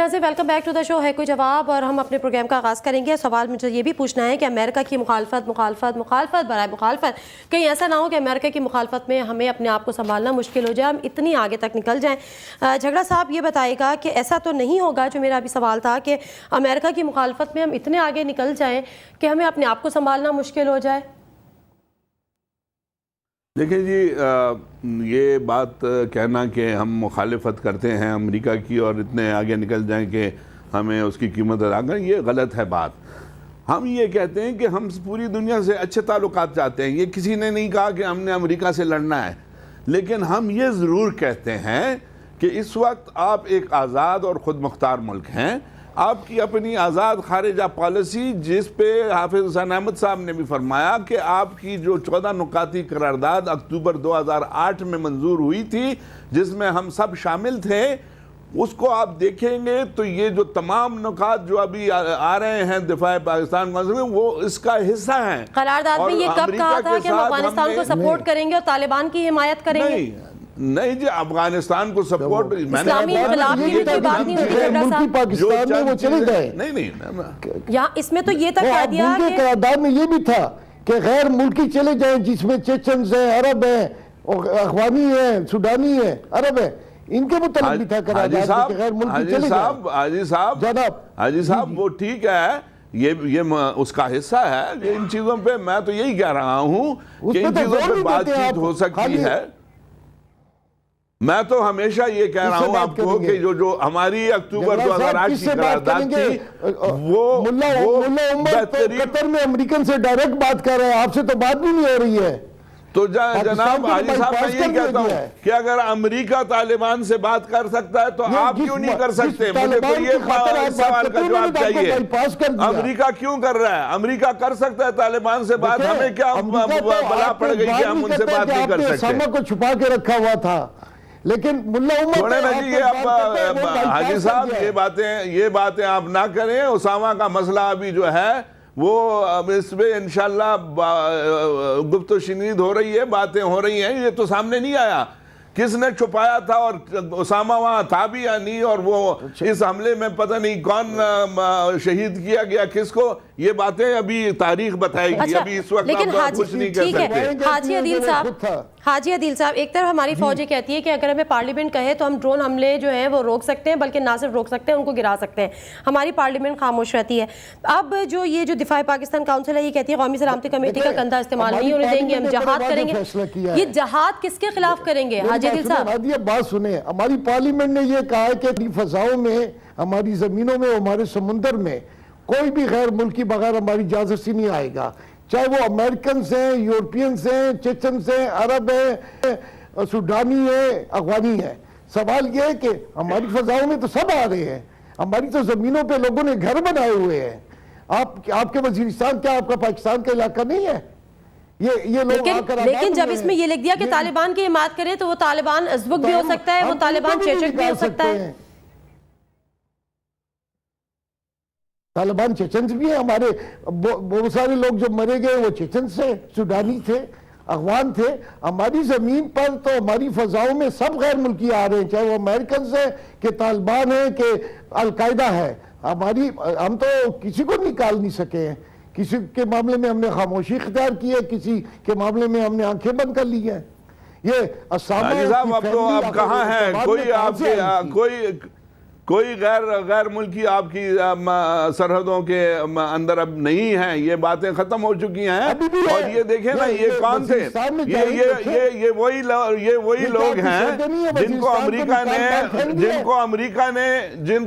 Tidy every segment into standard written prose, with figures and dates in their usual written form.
नाज़रीन, welcome back to the show है कोई जवाब। और हम अपने प्रोग्राम का आगाज़ करेंगे। सवाल मुझे ये भी पूछना है कि अमेरिका की मुखालफत बराए मुखालफत, कहीं ऐसा ना हो कि अमेरिका की मुखालफत में हमें अपने आप को संभालना मुश्किल हो जाए, हम इतनी आगे तक निकल जाएँ। झगड़ा साहब ये बताएगा कि ऐसा तो नहीं होगा, जो मेरा अभी सवाल था, कि अमेरिका की मुखालफत में हम इतने आगे निकल जाएँ कि हमें अपने आप को संभालना मुश्किल हो जाए। देखिए जी, ये बात कहना कि हम मुखालिफत करते हैं अमेरिका की और इतने आगे निकल जाएं कि हमें उसकी कीमत अदा करें, ये गलत है बात। हम ये कहते हैं कि हम पूरी दुनिया से अच्छे ताल्लुकात चाहते हैं। ये किसी ने नहीं कहा कि हमने अमेरिका से लड़ना है, लेकिन हम ये ज़रूर कहते हैं कि इस वक्त आप एक आज़ाद और ख़ुद मुख्तार मुल्क हैं। आपकी अपनी आज़ाद खारिजा पॉलिसी, जिस पे हाफिज़ हुसैन अहमद साहब ने भी फरमाया कि आपकी जो 14 नुकाती करारदाद अक्टूबर 2008 में मंजूर हुई थी, जिसमें हम सब शामिल थे, उसको आप देखेंगे तो ये जो तमाम नुकात जो अभी आ रहे हैं दिफा पाकिस्तान काउंसिल में, वो इसका हिस्सा हैं। करारदाद में ये कब कहा था कि हम अफगानिस्तान को सपोर्ट करेंगे और तालिबान की हिमायत करेंगे? नहीं जी, अफगानिस्तान को सपोर्ट इस्लामी इनकलाब की भी कोई बात नहीं होती। पाकिस्तान में वो चले गए नहीं, यहाँ इसमें तो ये तक कह दिया कि करारदाद में ये भी था कि गैर मुल्की चले जाए, जिसमें चेचन है, अरब है, अफगानी है, सुडानी है, अरब है, इनके मुताबिक भी था करारदाद कि गैर मुल्की चले जाए। हाजी साहब वो ठीक है, ये उसका हिस्सा है। इन चीजों पे मैं तो यही कह रहा हूँ कि इन चीजों पे बातचीत हो सकती है। मैं तो हमेशा ये कह रहा हूँ आपको कि जो हमारी अक्टूबर 2008 की करारदाद थी, वो कतर में अमेरिकन से डायरेक्ट बात कर रहे हैं, आपसे तो बात भी नहीं हो रही है। तो जनाब हाजी साहब, मैं यही कहता हूँ कि अगर अमेरिका तालिबान से बात कर सकता है तो आप क्यों नहीं कर सकते? मुझे तो ये सवाल का जवाब चाहिए, अमेरिका क्यों कर रहा है? अमेरिका कर सकता है तालिबान से बात, हमें क्या बला पड़ गई कि हम उनसे बात नहीं कर सकते? को छुपा के रखा हुआ था, लेकिन मुल्ला छोड़े ना जी, ये आप हाजी साहब ये बातें आप ना करें। उसामा का मसला अभी जो है वो इस पे इंशाल्लाह गुफ्त शिनीद हो रही है, बातें हो रही हैं। ये तो सामने नहीं आया किसने छुपाया था और उसामा वहाँ था भी या नहीं, और वो इस हमले में पता नहीं कौन शहीद किया गया किसको, ये बातें अभी तारीख बताएगी। अच्छा, अभी इस वक्त लेकिन आप कुछ नहीं कर सकते। हाजी अदील साहब, एक तरफ हमारी फौज कहती है कि अगर हमें पार्लियामेंट कहे तो हम ड्रोन हमले जो है वो रोक सकते हैं, बल्कि ना सिर्फ रोक सकते हैं, उनको गिरा सकते हैं। हमारी पार्लियामेंट खामोश रहती है। अब जो ये दिफा पाकिस्तान काउंसिल है, ये कहती है कौमी सलामती कमेटी का कंधा इस्तेमाल नहीं होने देंगे, हम जहाद करेंगे। ये जहाद किसके खिलाफ करेंगे? हाजी अदील साहब, बात सुने, हमारी पार्लियामेंट ने ये कहा है कि फजाओं में, हमारी जमीनों में, हमारे समुंदर में कोई भी गैर मुल्की बगैर हमारी इजाजत से नहीं आएगा, चाहे वो अमेरिकन हैं, यूरोपियंस हैं, चेचन हैं, अरब है, सुडानी है, अफगानी है। सवाल ये है कि हमारी फजाओं में तो सब आ रहे हैं, हमारी तो जमीनों पे लोगों ने घर बनाए हुए हैं। आपके वजीरिस्तान क्या आपका पाकिस्तान का इलाका नहीं है? ये लोग लेकिन जब इसमें ये लिख दिया कि तालिबान की हिमायत करें, तो वो तालिबान अज़बक भी हो सकता है, वो तालिबान चेचक भी हो सकता है। तालिबान चेचन्स भी हैं हमारे, बहुत सारे लोग जो मरे गए वो चेचन से, सुडानी थे, अफगान थे। हमारी जमीन पर तो हमारी फजाओं में सब गैर मुल्की आ रहे हैं, चाहे वो अमेरिकन है कि तालिबान है कि अलकायदा है। हम तो किसी को निकाल नहीं सके हैं। किसी के मामले में हमने खामोशी इख्तियार की है, किसी के मामले में हमने आंखें बंद कर ली हैं। ये अब कहाँ है कोई गैर मुल्की आपकी सरहदों के अंदर अब नहीं है? ये बातें खत्म हो चुकी हैं। और ये देखें ना, ये कौन थे? ये वही लोग हैं जिनको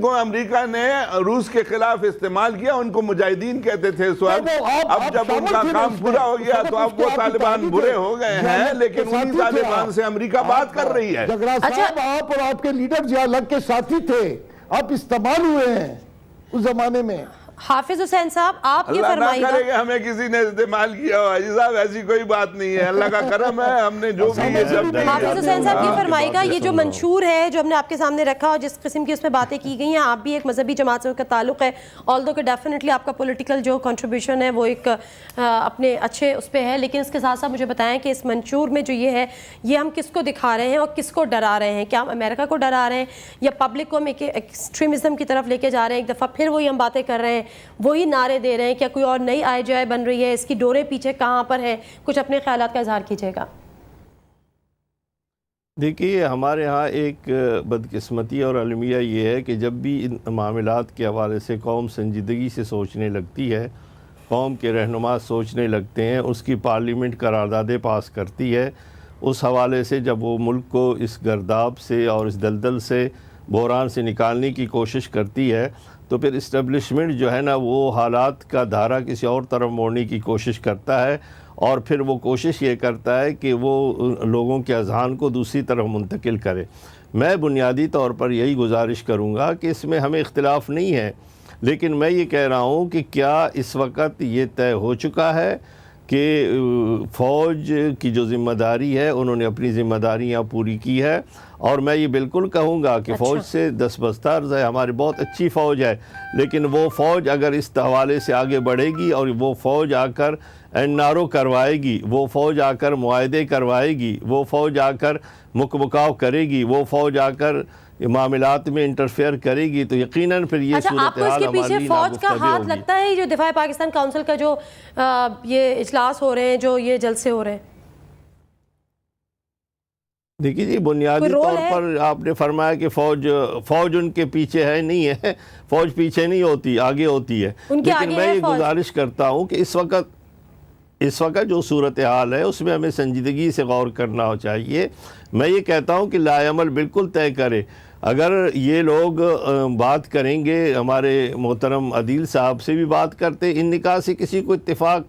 अमेरिका ने रूस के खिलाफ इस्तेमाल किया, उनको मुजाहिदीन कहते थे इस वक्त। अब जब उनका काम पूरा हो गया तो अब वो तालिबान बुरे हो गए हैं, लेकिन उन्हीं तालिबान से अमेरिका बात कर रही है। अच्छा, आप और आपके लीडर जिया अलग के साथी थे, आप इस्तेमाल हुए हैं उस जमाने में। हाफिज हुसैन साहब, आप ये अल्लाह ना फरमाइएगा, करेगा हमें किसी ने इस्तेमाल किया हो हाजी साहब, ऐसी कोई बात नहीं है, अल्लाह का करम है, हमने जो भी ये सब हाफिज हुसैन साहब ये फरमाइएगा, ये जो मंशूर है जो हमने आपके सामने रखा और जिस किस्म की उसमें बातें की गई हैं, आप भी एक मजहबी जमात से उसका ताल्लुक है, ऑल्दो कि डेफिनेटली आपका पॉलिटिकल जो कंट्रीब्यूशन है वो एक अपने अच्छे उस पर है, लेकिन इसके साथ साथ मुझे बताएं कि इस मंशूर में जो ये है, ये हम किसको दिखा रहे हैं और किसको डरा रहे हैं? क्या हम अमेरिका को डरा रहे हैं या पब्लिक को हम एक एक्सट्रीमिज्म की तरफ लेके जा रहे हैं? एक दफ़ा फिर वही हम बातें कर रहे हैं, वही नारे दे रहे हैं, क्या कोई और नई IJI बन रही है? इसकी डोरे पीछे कहाँ पर है? कुछ अपने ख्यालात का इजहार कीजिएगा। देखिए, हमारे यहाँ एक बदकिस्मती और अलमिया ये है कि जब भी इन मामलात के हवाले से कौम संजीदगी से सोचने लगती है, कौम के रहनुमा सोचने लगते हैं, उसकी पार्लियामेंट करारदादें पास करती है, उस हवाले से जब वो मुल्क को इस गर्दाब से और इस दलदल से, बहरान से निकालने की कोशिश करती है, तो फिर इस्टेब्लिशमेंट जो है ना, वो हालात का धारा किसी और तरफ मोड़ने की कोशिश करता है और फिर वो कोशिश ये करता है कि वो लोगों के अज़हान को दूसरी तरफ मुंतकिल करे। मैं बुनियादी तौर पर यही गुजारिश करूँगा कि इसमें हमें इख्तिलाफ़ नहीं है, लेकिन मैं ये कह रहा हूँ कि क्या इस वक्त ये तय हो चुका है कि फ़ौज की जो ज़िम्मेदारी है उन्होंने अपनी ज़िम्मेदारियाँ पूरी की है, और मैं ये बिल्कुल कहूँगा कि फ़ौज से दस्तबस्ता अर्ज़ है, हमारी बहुत अच्छी फ़ौज है, लेकिन वो फ़ौज अगर इस हवाले से आगे बढ़ेगी और वो फ़ौज आकर NRO करवाएगी, वो फ़ौज आकर मुआहदे करवाएगी, वो फ़ौज आकर मुकमुकाव करेगी, वो फ़ौज आकर मामलात में इंटरफेयर करेगी, तो यकीनन फिर ये अच्छा, आपको इसके पीछे फौज का हाथ लगता है? जो दिफा पाकिस्तान काउंसिल का जो ये इजलास हो रहे हैं, जो ये जलसे हो रहे हैं, देखिए जी, बुनियादी तौर पर आपने फरमाया कि फ़ौज उनके पीछे है, नहीं है, फ़ौज पीछे नहीं होती, आगे होती है। लेकिन मैं ये गुजारिश करता हूँ कि इस वक्त जो सूरत हाल है उसमें हमें संजीदगी से गौर करना चाहिए। मैं ये कहता हूँ कि लाएअमल बिल्कुल तय करे। अगर ये लोग बात करेंगे, हमारे मोहतरम अदील साहब से भी बात करते, इन निकाह से किसी को इत्तेफाक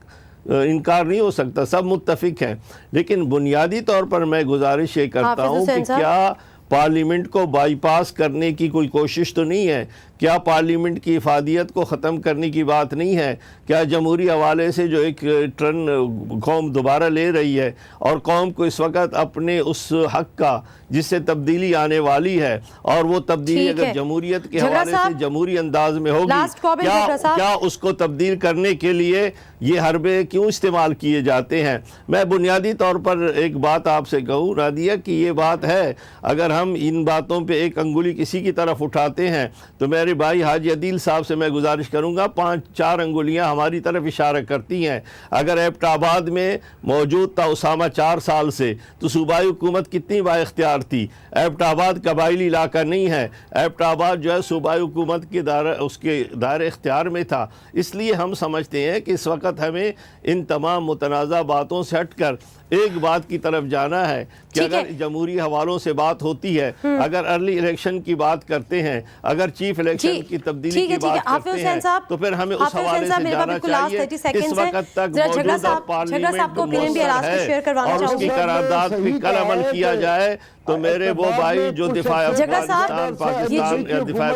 इनकार नहीं हो सकता, सब मुत्तफिक हैं, लेकिन बुनियादी तौर पर मैं गुजारिश ये करता हूँ कि क्या पार्लियामेंट को बाईपास करने की कोई कोशिश तो नहीं है? क्या पार्लियामेंट की इफादियत को ख़त्म करने की बात नहीं है? क्या जमहूरी हवाले से जो एक टर्न कौम दोबारा ले रही है और कौम को इस वक्त अपने उस हक़ का जिससे तब्दीली आने वाली है, और वो तब्दीली अगर जमहूरियत के हवाले से जमहूरी अंदाज में होगी, क्या उसको तब्दील करने के लिए ये हरबे क्यों इस्तेमाल किए जाते हैं? मैं बुनियादी तौर पर एक बात आपसे कहूँ नादिया कि ये बात है, अगर हम इन बातों पे एक अंगुली किसी की तरफ उठाते हैं तो मेरे भाई हाजी अदील साहब से मैं गुजारिश करूँगा 5-4 अंगुलियाँ हमारी तरफ इशारा करती हैं। अगर एबटाबाद में मौजूद था उसामा 4 साल से, तो सूबाई हुकूमत कितनी बाइख्तियार थी? एबटाबाद कबायली इलाका नहीं है, एबटाबाद जो है सूबाई हुकूमत के उसके दायरे इख्तियार में था। इसलिए हम समझते हैं कि इस वक्त हमें इन तमाम मुतनाज़ा बातों से हटकर एक बात की तरफ जाना है कि अगर जमहूरी हवालों से बात होती है, अगर अर्ली इलेक्शन की बात करते हैं, अगर चीफ इलेक्शन की तब्दीली की बात करते हैं, तो फिर हमें उस हवाले से जाना चाहिए। इस वक्त तक मौजूदा पार्लियामेंट है और उसकी करारदाद पे कल अमल किया जाए, तो मेरे वो भाई जो दिफाए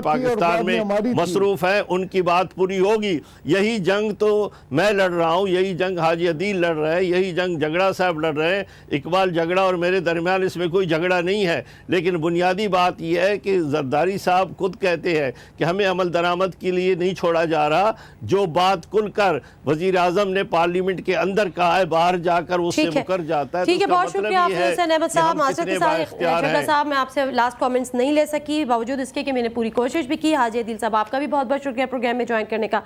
पाकिस्तान में मसरूफ़ हैं उनकी बात पूरी होगी। यही जंग तो मैं लड़ रहा हूँ, यही जंग हाजी अदील लड़ रहे हैं, यही जंग झगड़ा साहब लड़ रहे हैं। इकबाल झगड़ा और मेरे दरमियान इसमें कोई झगड़ा नहीं है, लेकिन बुनियादी बात यह है कि जरदारी साहब खुद कहते हैं कि हमें अमल दरामद के लिए नहीं छोड़ा जा रहा। जो बात खुलकर वज़ीर आज़म ने पार्लियामेंट के अंदर कहा है, बाहर जाकर उससे मुकर जाता है। ठीक है, बहुत शुक्रिया हुसैन अहमद साहब। झगड़ा साहब, मैं आपसे लास्ट कमेंट्स नहीं ले सकी, बावजूद इसके कि मैंने पूरी कोशिश भी की। हाजी अदील साहब, आपका भी बहुत बहुत शुक्रिया प्रोग्राम में ज्वाइन करने का।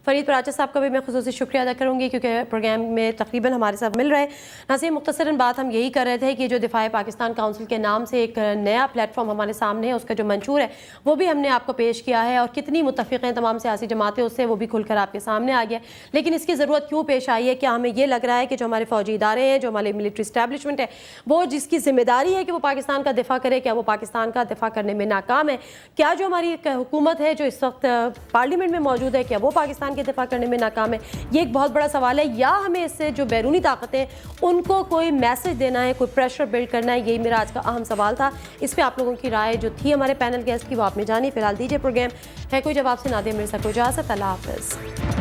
फरीद पराचा साहब का भी मैं खुसूसी शुक्रिया अदा करूँगी क्योंकि प्रोग्राम में तकरीबन हमारे साथ मिल रहे हैं। नाज़रीन, मुख्तसरन बात हम यही कर रहे थे कि जो दिफाए पाकिस्तान काउंसिल के नाम से एक नया प्लेटफॉर्म हमारे सामने है, उसका जो मंशूर है वो भी हमने आपको पेश किया है, और कितनी मुत्तफ़िक़ हैं तमाम सियासी जमातें उससे, वो भी खुलकर आपके सामने आ गया। लेकिन इसकी ज़रूरत क्यों पेश आई है? क्या हमें ये लग रहा है कि जो हमारे फ़ौजी इदारे हैं, जो हमारे मिलिट्री इस्टेब्लिशमेंट है, वो जिसकी ज़िम्मेदारी है कि वो पाकिस्तान का दिफा करे, क्या वो पाकिस्तान का दिफा करने में नाकाम है? क्या जो हमारी हुकूमत है जो इस वक्त पार्लियामेंट में मौजूद है, क्या वो पाकिस्तान के दिफा करने में नाकाम है? ये एक बहुत बड़ा सवाल है। या हमें इससे जो बैरूनी ताकतें उनको कोई मैसेज देना है, कोई प्रेशर बिल्ड करना है? यही मेरा आज का अहम सवाल था। इस पर आप लोगों की राय जो थी हमारे पैनल गेस्ट की वो आपने जानी। फिलहाल दीजिए प्रोग्राम है कोई जवाब से नादिया मिर्ज़ा को इजाज़त। अल्लाह हाफ़िज़।